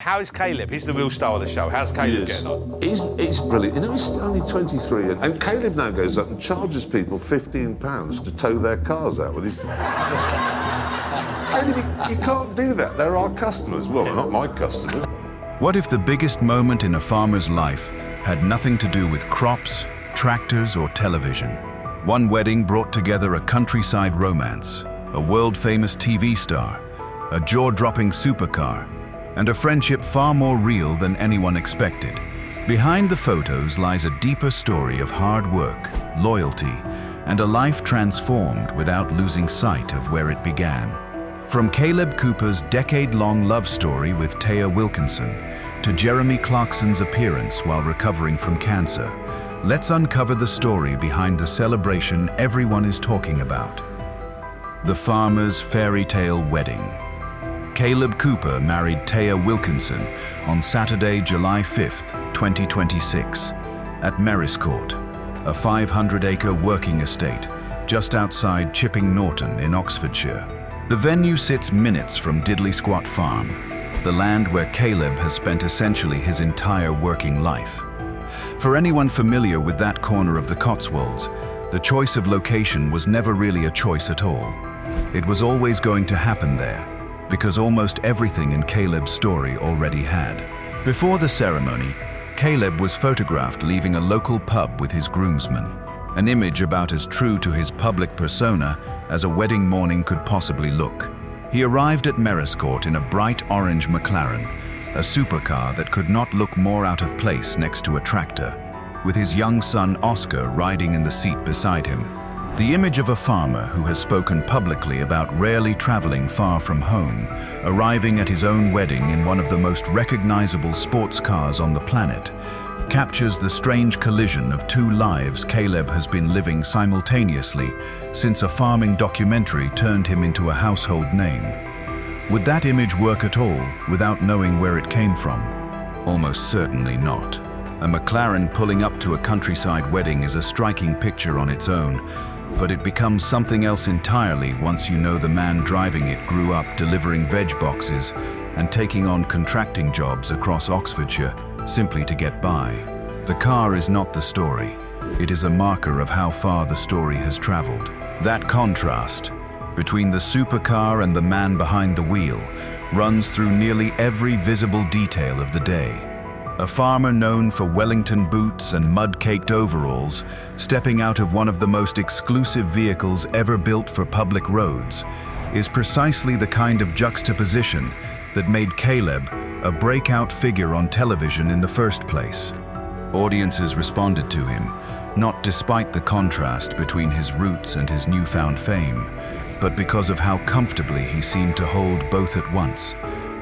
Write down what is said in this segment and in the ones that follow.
How is Kaleb? He's the real star of the show. How's Kaleb getting on? He's brilliant. You know, he's only 23, and Kaleb now goes up and charges people £15 to tow their cars out with his... Kaleb, you can't do that. They're our customers. Well, not my customers. What if the biggest moment in a farmer's life had nothing to do with crops, tractors, or television? One wedding brought together a countryside romance, a world-famous TV star, a jaw-dropping supercar, and a friendship far more real than anyone expected. Behind the photos lies a deeper story of hard work, loyalty, and a life transformed without losing sight of where it began. From Kaleb Cooper's decade-long love story with Taya Wilkinson to Jeremy Clarkson's appearance while recovering from cancer, let's uncover the story behind the celebration everyone is talking about. The farmer's fairy tale wedding. Kaleb Cooper married Taya Wilkinson on Saturday, July 5th, 2026, at Meriscourt, a 500-acre working estate just outside Chipping Norton in Oxfordshire. The venue sits minutes from Diddley Squat Farm, the land where Kaleb has spent essentially his entire working life. For anyone familiar with that corner of the Cotswolds, the choice of location was never really a choice at all. It was always going to happen there, because almost everything in Kaleb's story already had. Before the ceremony, Kaleb was photographed leaving a local pub with his groomsmen, an image about as true to his public persona as a wedding morning could possibly look. He arrived at Meriscourt in a bright orange McLaren, a supercar that could not look more out of place next to a tractor, with his young son Oscar riding in the seat beside him. The image of a farmer who has spoken publicly about rarely traveling far from home, arriving at his own wedding in one of the most recognizable sports cars on the planet, captures the strange collision of two lives Kaleb has been living simultaneously since a farming documentary turned him into a household name. Would that image work at all without knowing where it came from? Almost certainly not. A McLaren pulling up to a countryside wedding is a striking picture on its own, but it becomes something else entirely once you know the man driving it grew up delivering veg boxes and taking on contracting jobs across Oxfordshire simply to get by. The car is not the story. It is a marker of how far the story has traveled. That contrast between the supercar and the man behind the wheel runs through nearly every visible detail of the day. A farmer known for Wellington boots and mud-caked overalls, stepping out of one of the most exclusive vehicles ever built for public roads, is precisely the kind of juxtaposition that made Kaleb a breakout figure on television in the first place. Audiences responded to him, not despite the contrast between his roots and his newfound fame, but because of how comfortably he seemed to hold both at once,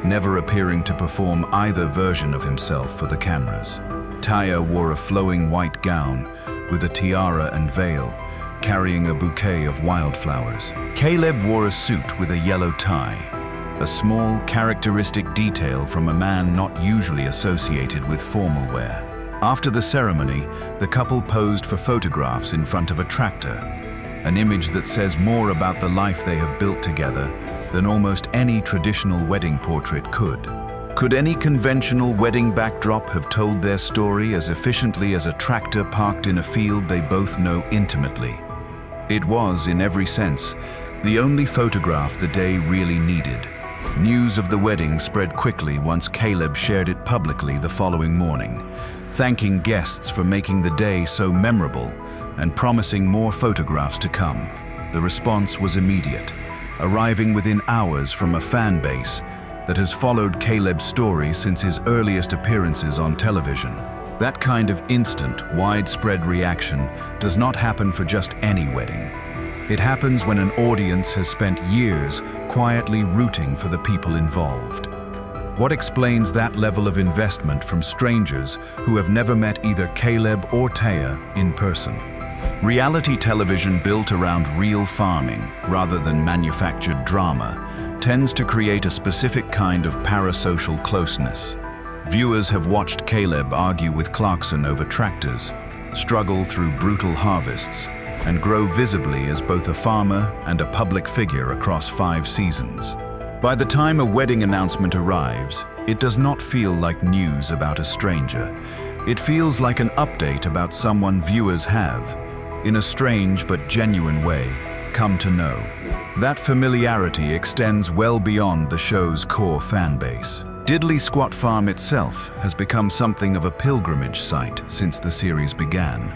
never appearing to perform either version of himself for the cameras. Taya wore a flowing white gown with a tiara and veil, carrying a bouquet of wildflowers. Kaleb wore a suit with a yellow tie, a small, characteristic detail from a man not usually associated with formal wear. After the ceremony, the couple posed for photographs in front of a tractor, an image that says more about the life they have built together than almost any traditional wedding portrait could. Could any conventional wedding backdrop have told their story as efficiently as a tractor parked in a field they both know intimately? It was, in every sense, the only photograph the day really needed. News of the wedding spread quickly once Kaleb shared it publicly the following morning, thanking guests for making the day so memorable and promising more photographs to come. The response was immediate, arriving within hours from a fan base that has followed Kaleb's story since his earliest appearances on television. That kind of instant, widespread reaction does not happen for just any wedding. It happens when an audience has spent years quietly rooting for the people involved. What explains that level of investment from strangers who have never met either Kaleb or Taya in person? Reality television built around real farming, rather than manufactured drama, tends to create a specific kind of parasocial closeness. Viewers have watched Kaleb argue with Clarkson over tractors, struggle through brutal harvests, and grow visibly as both a farmer and a public figure across 5 seasons. By the time a wedding announcement arrives, It does not feel like news about a stranger. It feels like an update about someone viewers have, in a strange but genuine way, come to know. That familiarity extends well beyond the show's core fan base. Diddley Squat Farm itself has become something of a pilgrimage site since the series began,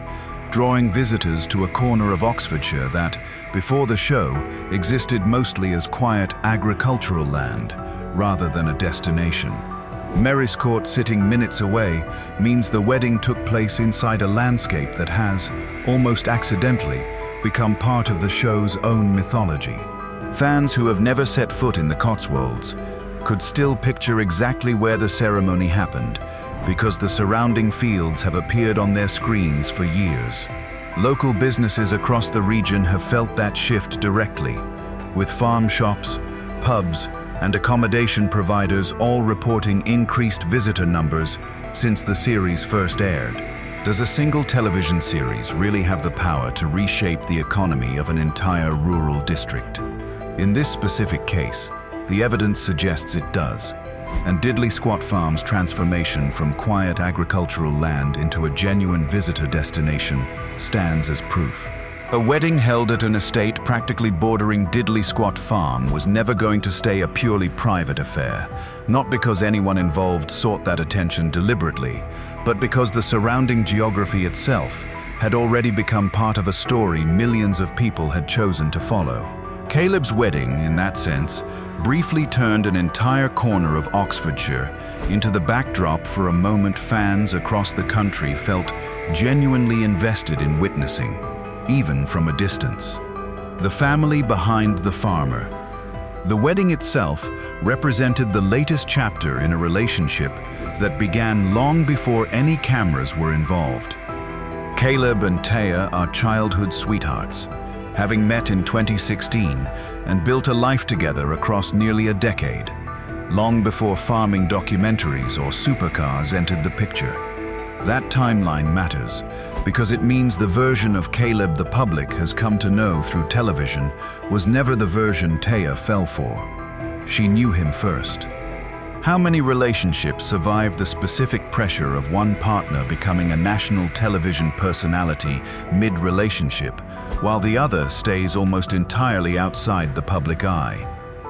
drawing visitors to a corner of Oxfordshire that, before the show, existed mostly as quiet agricultural land rather than a destination. Merriscourt, sitting minutes away, means the wedding took place inside a landscape that has, almost accidentally, become part of the show's own mythology. Fans who have never set foot in the Cotswolds could still picture exactly where the ceremony happened, because the surrounding fields have appeared on their screens for years. Local businesses across the region have felt that shift directly, with farm shops, pubs, and accommodation providers all reporting increased visitor numbers since the series first aired. Does a single television series really have the power to reshape the economy of an entire rural district? In this specific case, the evidence suggests it does, and Diddley Squat Farm's transformation from quiet agricultural land into a genuine visitor destination stands as proof. A wedding held at an estate practically bordering Diddley Squat Farm was never going to stay a purely private affair, not because anyone involved sought that attention deliberately, but because the surrounding geography itself had already become part of a story millions of people had chosen to follow. Kaleb's wedding, in that sense, briefly turned an entire corner of Oxfordshire into the backdrop for a moment fans across the country felt genuinely invested in witnessing, even from a distance. The family behind the farmer. The wedding itself represented the latest chapter in a relationship that began long before any cameras were involved. Kaleb and Taya are childhood sweethearts, having met in 2016 and built a life together across nearly a decade, long before farming documentaries or supercars entered the picture. That timeline matters because it means the version of Kaleb the public has come to know through television was never the version Taya fell for. She knew him first. How many relationships survive the specific pressure of one partner becoming a national television personality mid-relationship, while the other stays almost entirely outside the public eye?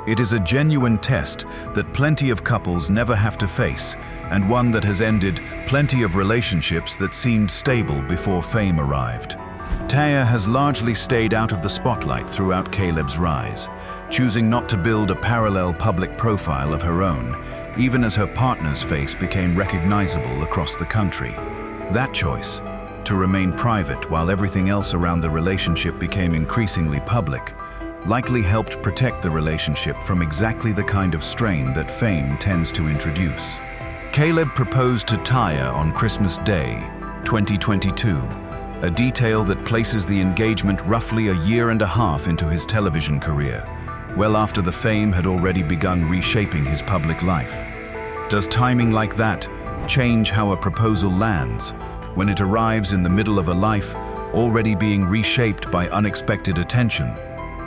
It is a genuine test that plenty of couples never have to face, and one that has ended plenty of relationships that seemed stable before fame arrived. Taya has largely stayed out of the spotlight throughout Kaleb's rise, choosing not to build a parallel public profile of her own, even as her partner's face became recognizable across the country. That choice, to remain private while everything else around the relationship became increasingly public, likely helped protect the relationship from exactly the kind of strain that fame tends to introduce. Kaleb proposed to Taya on Christmas Day, 2022, a detail that places the engagement roughly a year and a half into his television career, well after the fame had already begun reshaping his public life. Does timing like that change how a proposal lands, when it arrives in the middle of a life already being reshaped by unexpected attention?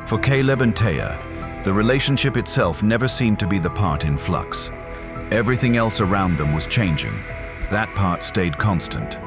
For Kaleb and Taya, the relationship itself never seemed to be the part in flux. Everything else around them was changing. That part stayed constant.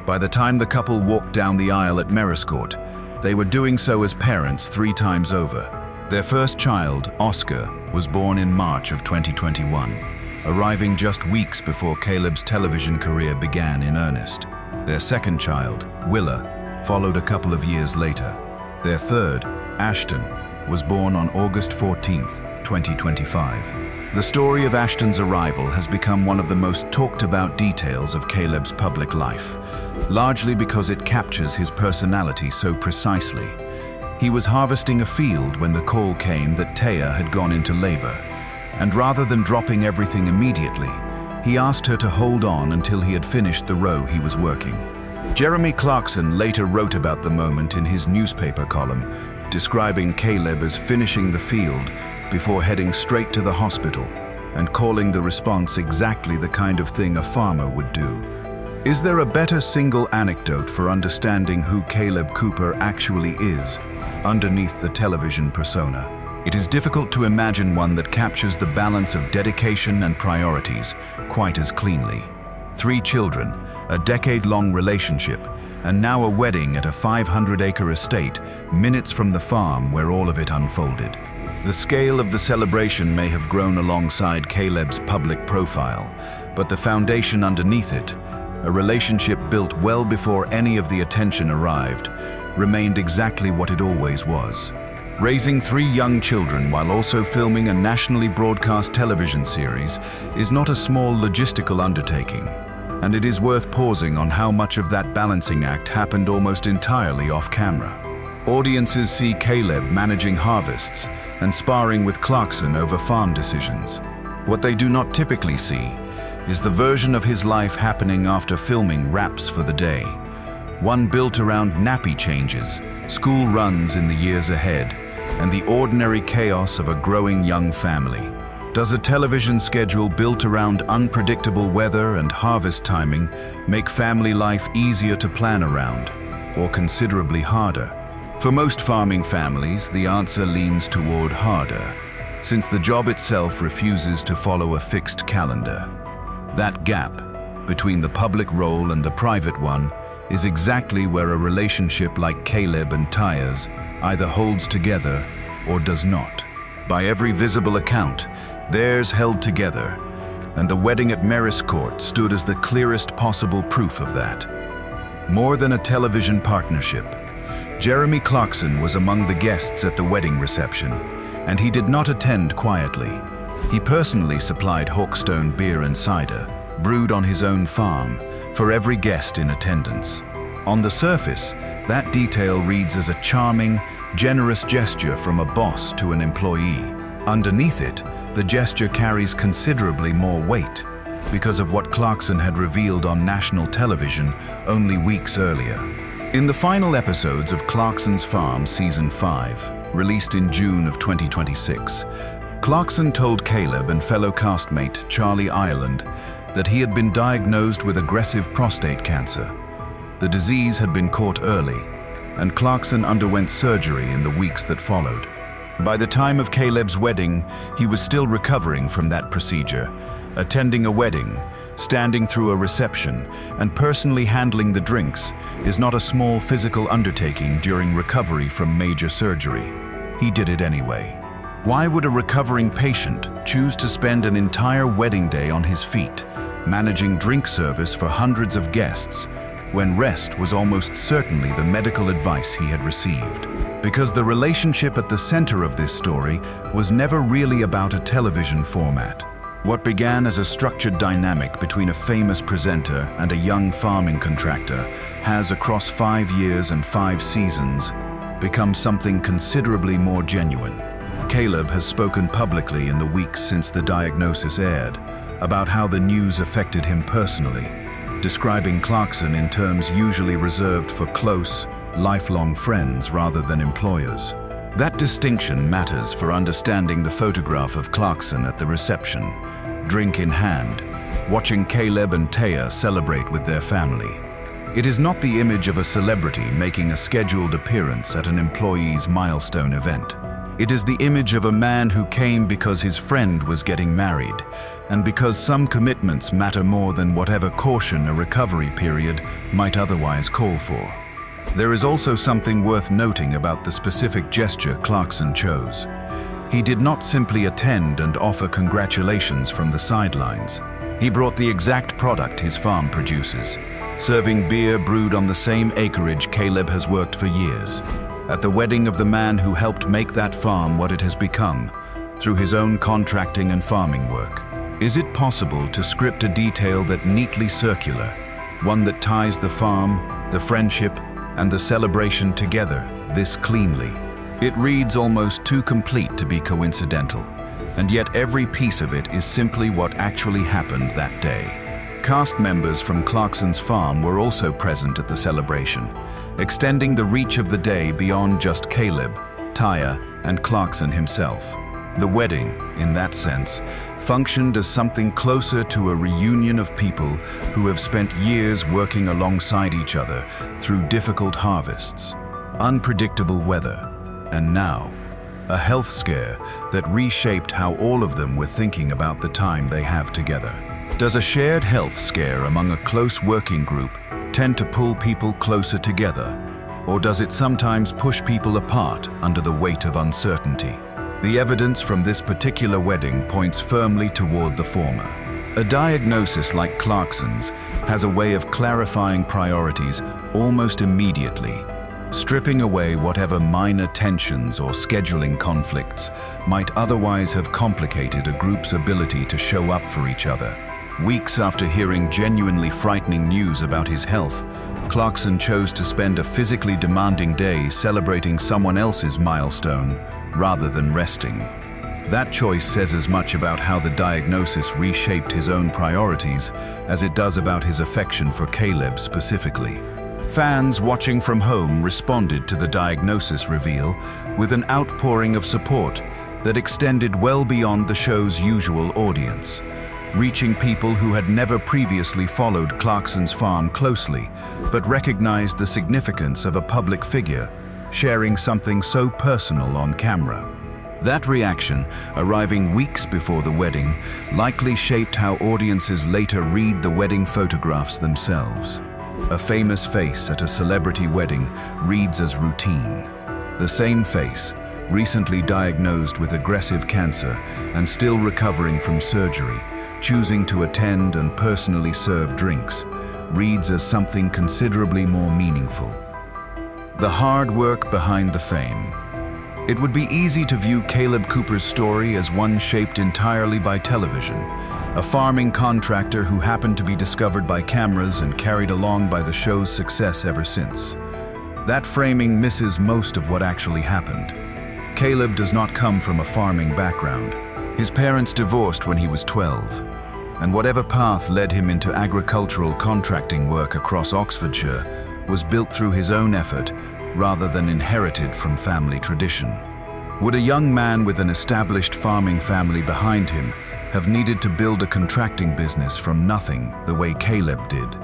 By the time the couple walked down the aisle at Merriscourt, they were doing so as parents 3 times over. Their first child, Oscar, was born in March of 2021, arriving just weeks before Kaleb's television career began in earnest. Their second child, Willa, followed a couple of years later. Their third, Ashton, was born on August 14, 2025. The story of Ashton's arrival has become one of the most talked about details of Kaleb's public life, largely because it captures his personality so precisely. He was harvesting a field when the call came that Taya had gone into labor, and rather than dropping everything immediately, he asked her to hold on until he had finished the row he was working. Jeremy Clarkson later wrote about the moment in his newspaper column, describing Kaleb as finishing the field before heading straight to the hospital and calling the response exactly the kind of thing a farmer would do. Is there a better single anecdote for understanding who Kaleb Cooper actually is underneath the television persona? It is difficult to imagine one that captures the balance of dedication and priorities quite as cleanly. 3 children, a decade-long relationship, and now a wedding at a 500-acre estate minutes from the farm where all of it unfolded. The scale of the celebration may have grown alongside Kaleb's public profile, but the foundation underneath it, a relationship built well before any of the attention arrived, remained exactly what it always was. Raising 3 young children while also filming a nationally broadcast television series is not a small logistical undertaking, and it is worth pausing on how much of that balancing act happened almost entirely off-camera. Audiences see Kaleb managing harvests and sparring with Clarkson over farm decisions. What they do not typically see is the version of his life happening after filming wraps for the day. One built around nappy changes, school runs in the years ahead, and the ordinary chaos of a growing young family. Does a television schedule built around unpredictable weather and harvest timing make family life easier to plan around, or considerably harder? For most farming families, the answer leans toward harder, since the job itself refuses to follow a fixed calendar. That gap between the public role and the private one is exactly where a relationship like Kaleb and Taya's either holds together or does not. By every visible account, theirs held together, and the wedding at Maris Court stood as the clearest possible proof of that. More than a television partnership, Jeremy Clarkson was among the guests at the wedding reception, and he did not attend quietly. He personally supplied Hawkstone beer and cider, brewed on his own farm, for every guest in attendance. On the surface, that detail reads as a charming, generous gesture from a boss to an employee. Underneath it, the gesture carries considerably more weight because of what Clarkson had revealed on national television only weeks earlier. In the final episodes of Clarkson's Farm Season 5, released in June of 2026, Clarkson told Kaleb and fellow castmate Charlie Ireland that he had been diagnosed with aggressive prostate cancer. The disease had been caught early, and Clarkson underwent surgery in the weeks that followed. By the time of Kaleb's wedding, he was still recovering from that procedure, attending a wedding, standing through a reception, and personally handling the drinks is not a small physical undertaking during recovery from major surgery. He did it anyway. Why would a recovering patient choose to spend an entire wedding day on his feet, managing drink service for hundreds of guests, when rest was almost certainly the medical advice he had received? Because the relationship at the center of this story was never really about a television format. What began as a structured dynamic between a famous presenter and a young farming contractor has, across 5 years and 5 seasons, become something considerably more genuine. Kaleb has spoken publicly in the weeks since the diagnosis aired about how the news affected him personally, describing Clarkson in terms usually reserved for close, lifelong friends rather than employers. That distinction matters for understanding the photograph of Clarkson at the reception, drink in hand, watching Kaleb and Taya celebrate with their family. It is not the image of a celebrity making a scheduled appearance at an employee's milestone event. It is the image of a man who came because his friend was getting married, and because some commitments matter more than whatever caution a recovery period might otherwise call for. There is also something worth noting about the specific gesture Clarkson chose. He did not simply attend and offer congratulations from the sidelines. He brought the exact product his farm produces, serving beer brewed on the same acreage Kaleb has worked for years, at the wedding of the man who helped make that farm what it has become, through his own contracting and farming work. Is it possible to script a detail that neatly circular, one that ties the farm, the friendship, and the celebration together this cleanly? It reads almost too complete to be coincidental, and yet every piece of it is simply what actually happened that day. Cast members from Clarkson's farm were also present at the celebration, extending the reach of the day beyond just Kaleb, Taya, and Clarkson himself. The wedding, in that sense, functioned as something closer to a reunion of people who have spent years working alongside each other through difficult harvests, unpredictable weather, and now, a health scare that reshaped how all of them were thinking about the time they have together. Does a shared health scare among a close working group tend to pull people closer together? Or does it sometimes push people apart under the weight of uncertainty? The evidence from this particular wedding points firmly toward the former. A diagnosis like Clarkson's has a way of clarifying priorities almost immediately, stripping away whatever minor tensions or scheduling conflicts might otherwise have complicated a group's ability to show up for each other. Weeks after hearing genuinely frightening news about his health, Clarkson chose to spend a physically demanding day celebrating someone else's milestone rather than resting. That choice says as much about how the diagnosis reshaped his own priorities as it does about his affection for Kaleb specifically. Fans watching from home responded to the diagnosis reveal with an outpouring of support that extended well beyond the show's usual audience, reaching people who had never previously followed Clarkson's farm closely, but recognized the significance of a public figure sharing something so personal on camera. That reaction, arriving weeks before the wedding, likely shaped how audiences later read the wedding photographs themselves. A famous face at a celebrity wedding reads as routine. The same face, recently diagnosed with aggressive cancer and still recovering from surgery, choosing to attend and personally serve drinks, reads as something considerably more meaningful. The hard work behind the fame. It would be easy to view Kaleb Cooper's story as one shaped entirely by television, a farming contractor who happened to be discovered by cameras and carried along by the show's success ever since. That framing misses most of what actually happened. Kaleb does not come from a farming background. His parents divorced when he was 12, and whatever path led him into agricultural contracting work across Oxfordshire was built through his own effort rather than inherited from family tradition. Would a young man with an established farming family behind him have needed to build a contracting business from nothing the way Kaleb did?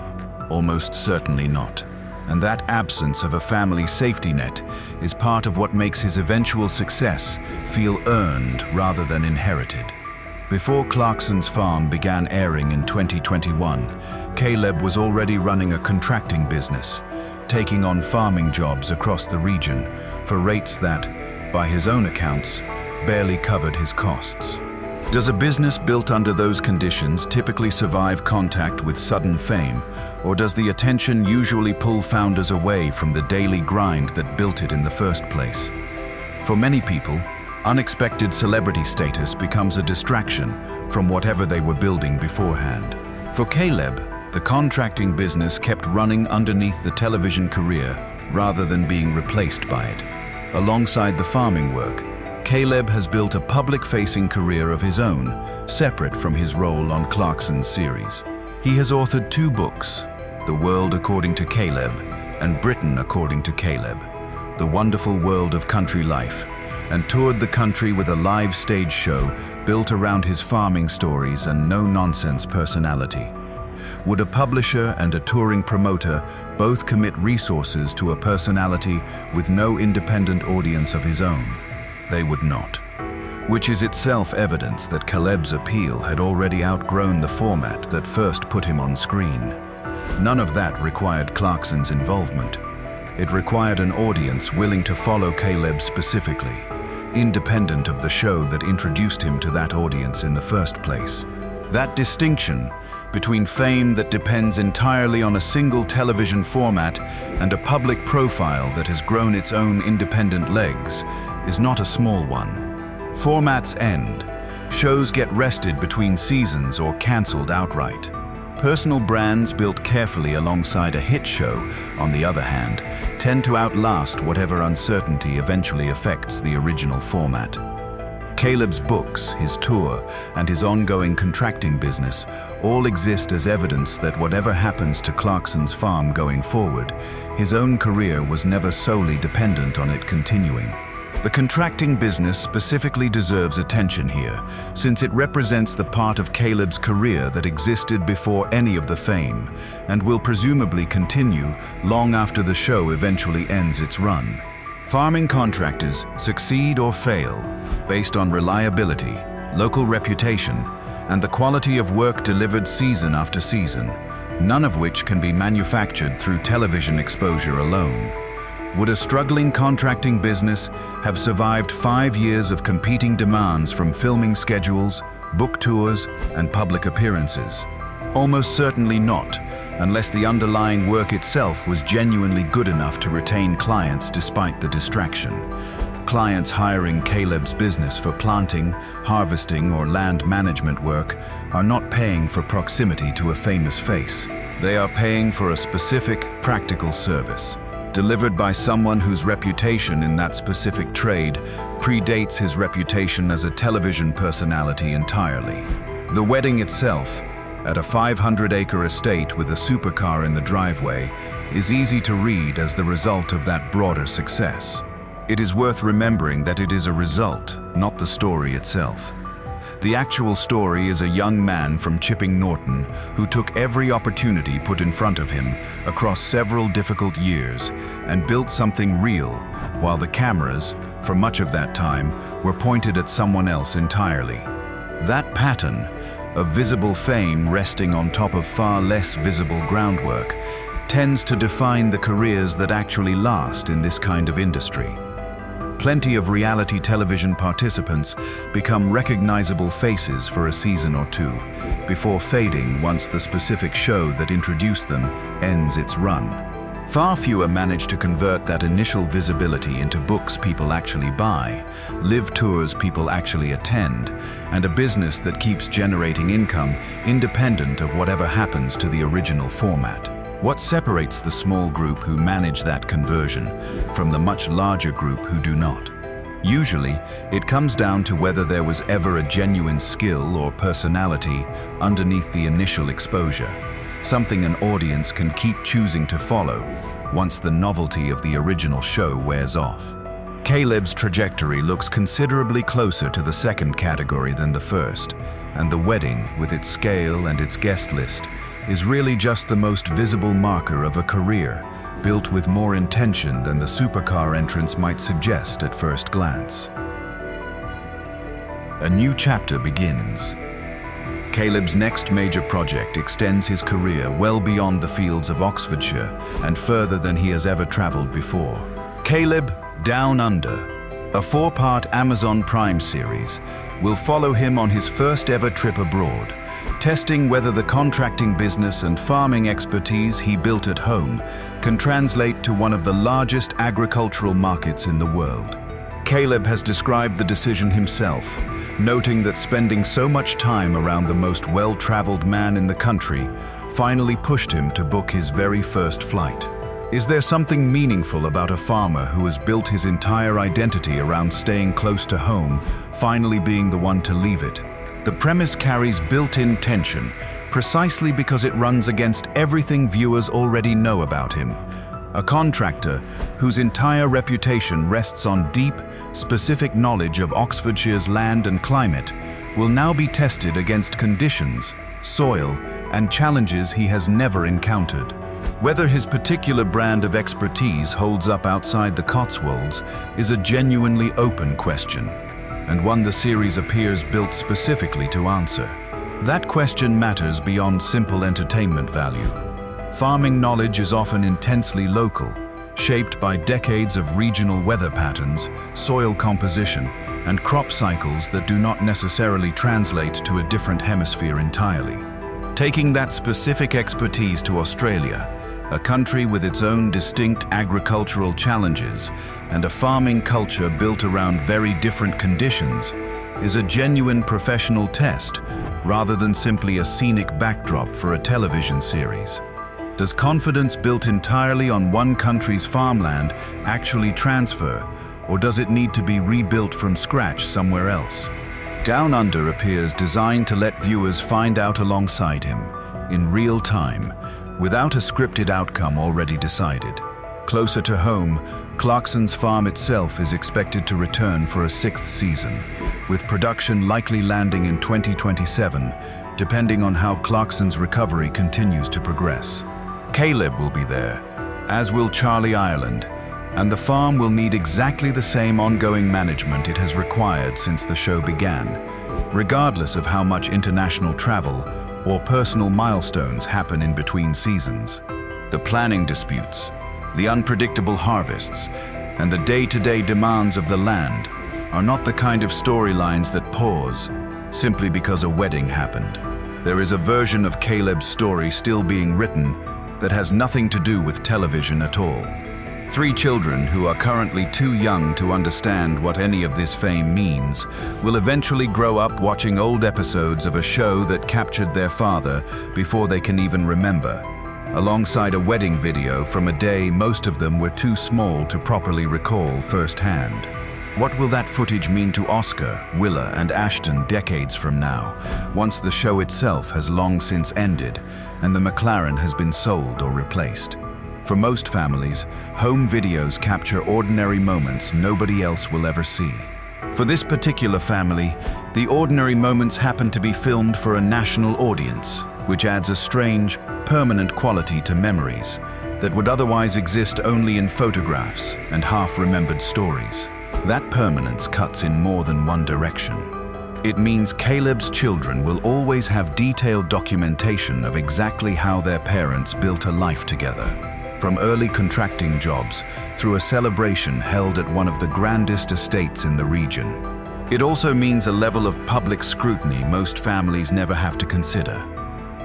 Almost certainly not. And that absence of a family safety net is part of what makes his eventual success feel earned rather than inherited. Before Clarkson's Farm began airing in 2021, Kaleb was already running a contracting business, taking on farming jobs across the region for rates that, by his own accounts, barely covered his costs. Does a business built under those conditions typically survive contact with sudden fame, or does the attention usually pull founders away from the daily grind that built it in the first place? For many people, unexpected celebrity status becomes a distraction from whatever they were building beforehand. For Kaleb, the contracting business kept running underneath the television career rather than being replaced by it. Alongside the farming work, Kaleb has built a public-facing career of his own, separate from his role on Clarkson's series. He has authored 2 books, The World According to Kaleb and Britain According to Kaleb, The Wonderful World of Country Life, and toured the country with a live stage show built around his farming stories and no-nonsense personality. Would a publisher and a touring promoter both commit resources to a personality with no independent audience of his own? They would not. Which is itself evidence that Kaleb's appeal had already outgrown the format that first put him on screen. None of that required Clarkson's involvement. It required an audience willing to follow Kaleb specifically, independent of the show that introduced him to that audience in the first place. That distinction between fame that depends entirely on a single television format and a public profile that has grown its own independent legs is not a small one. Formats end, shows get rested between seasons or cancelled outright. Personal brands built carefully alongside a hit show, on the other hand, tend to outlast whatever uncertainty eventually affects the original format. Kaleb's books, his tour, and his ongoing contracting business all exist as evidence that whatever happens to Clarkson's Farm going forward, his own career was never solely dependent on it continuing. The contracting business specifically deserves attention here, since it represents the part of Kaleb's career that existed before any of the fame, and will presumably continue long after the show eventually ends its run. Farming contractors succeed or fail based on reliability, local reputation, and the quality of work delivered season after season, none of which can be manufactured through television exposure alone. Would a struggling contracting business have survived 5 years of competing demands from filming schedules, book tours, and public appearances? Almost certainly not, unless the underlying work itself was genuinely good enough to retain clients despite the distraction. Clients hiring Kaleb's business for planting, harvesting, or land management work are not paying for proximity to a famous face. They are paying for a specific, practical service, delivered by someone whose reputation in that specific trade predates his reputation as a television personality entirely. The wedding itself, at a 500-acre estate with a supercar in the driveway, is easy to read as the result of that broader success. It is worth remembering that it is a result, not the story itself. The actual story is a young man from Chipping Norton who took every opportunity put in front of him across several difficult years and built something real, while the cameras, for much of that time, were pointed at someone else entirely. That pattern of visible fame resting on top of far less visible groundwork tends to define the careers that actually last in this kind of industry. Plenty of reality television participants become recognizable faces for a season or two, before fading once the specific show that introduced them ends its run. Far fewer manage to convert that initial visibility into books people actually buy, live tours people actually attend, and a business that keeps generating income independent of whatever happens to the original format. What separates the small group who manage that conversion from the much larger group who do not? Usually, it comes down to whether there was ever a genuine skill or personality underneath the initial exposure, something an audience can keep choosing to follow once the novelty of the original show wears off. Kaleb's trajectory looks considerably closer to the second category than the first, and the wedding, with its scale and its guest list, is really just the most visible marker of a career, built with more intention than the supercar entrance might suggest at first glance. A new chapter begins. Kaleb's next major project extends his career well beyond the fields of Oxfordshire and further than he has ever traveled before. Kaleb Down Under, a 4-part Amazon Prime series, will follow him on his first ever trip abroad, testing whether the contracting business and farming expertise he built at home can translate to one of the largest agricultural markets in the world. Kaleb has described the decision himself, noting that spending so much time around the most well-traveled man in the country finally pushed him to book his very first flight. Is there something meaningful about a farmer who has built his entire identity around staying close to home, finally being the one to leave it? The premise carries built-in tension, precisely because it runs against everything viewers already know about him. A contractor whose entire reputation rests on deep, specific knowledge of Oxfordshire's land and climate will now be tested against conditions, soil, and challenges he has never encountered. Whether his particular brand of expertise holds up outside the Cotswolds is a genuinely open question, and one the series appears built specifically to answer. That question matters beyond simple entertainment value. Farming knowledge is often intensely local, shaped by decades of regional weather patterns, soil composition, and crop cycles that do not necessarily translate to a different hemisphere entirely. Taking that specific expertise to Australia, a country with its own distinct agricultural challenges and a farming culture built around very different conditions, is a genuine professional test rather than simply a scenic backdrop for a television series. Does confidence built entirely on one country's farmland actually transfer, or does it need to be rebuilt from scratch somewhere else? Down Under appears designed to let viewers find out alongside him, in real time, without a scripted outcome already decided. Closer to home, Clarkson's farm itself is expected to return for a 6th season, with production likely landing in 2027, depending on how Clarkson's recovery continues to progress. Kaleb will be there, as will Charlie Ireland, and the farm will need exactly the same ongoing management it has required since the show began, regardless of how much international travel or personal milestones happen in between seasons. The planning disputes, the unpredictable harvests, and the day-to-day demands of the land are not the kind of storylines that pause simply because a wedding happened. There is a version of Kaleb's story still being written that has nothing to do with television at all. 3 children who are currently too young to understand what any of this fame means will eventually grow up watching old episodes of a show that captured their father before they can even remember, alongside a wedding video from a day most of them were too small to properly recall firsthand. What will that footage mean to Oscar, Willa, and Ashton decades from now, once the show itself has long since ended and the McLaren has been sold or replaced? For most families, home videos capture ordinary moments nobody else will ever see. For this particular family, the ordinary moments happen to be filmed for a national audience, which adds a strange, permanent quality to memories that would otherwise exist only in photographs and half-remembered stories. That permanence cuts in more than one direction. It means Kaleb's children will always have detailed documentation of exactly how their parents built a life together, from early contracting jobs through a celebration held at one of the grandest estates in the region. It also means a level of public scrutiny most families never have to consider,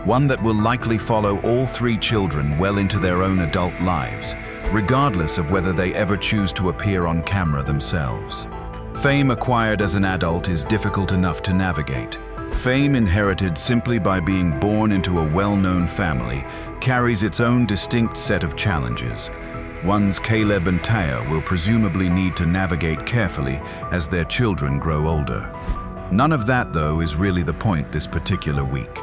one that will likely follow all 3 children well into their own adult lives, regardless of whether they ever choose to appear on camera themselves. Fame acquired as an adult is difficult enough to navigate. Fame inherited simply by being born into a well-known family carries its own distinct set of challenges, ones Kaleb and Taya will presumably need to navigate carefully as their children grow older. None of that, though, is really the point this particular week.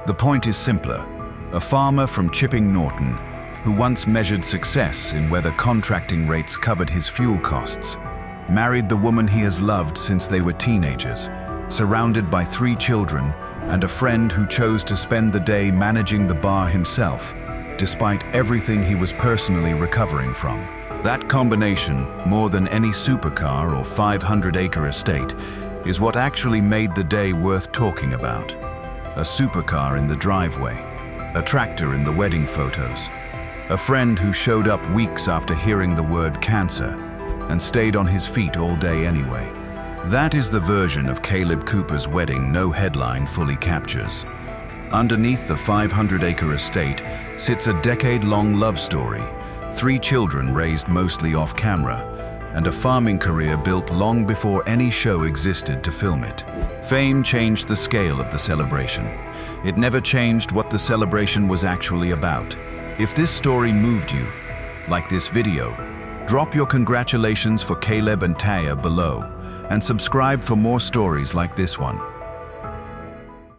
The point is simpler. A farmer from Chipping Norton, who once measured success in whether contracting rates covered his fuel costs, married the woman he has loved since they were teenagers, surrounded by 3 children and a friend who chose to spend the day managing the bar himself, despite everything he was personally recovering from. That combination, more than any supercar or 500-acre estate, is what actually made the day worth talking about. A supercar in the driveway, a tractor in the wedding photos, a friend who showed up weeks after hearing the word cancer and stayed on his feet all day anyway. That is the version of Kaleb Cooper's wedding no headline fully captures. Underneath the 500-acre estate sits a decade-long love story, 3 children raised mostly off-camera, and a farming career built long before any show existed to film it. Fame changed the scale of the celebration. It never changed what the celebration was actually about. If this story moved you, like this video, drop your congratulations for Kaleb and Taya below, and subscribe for more stories like this one.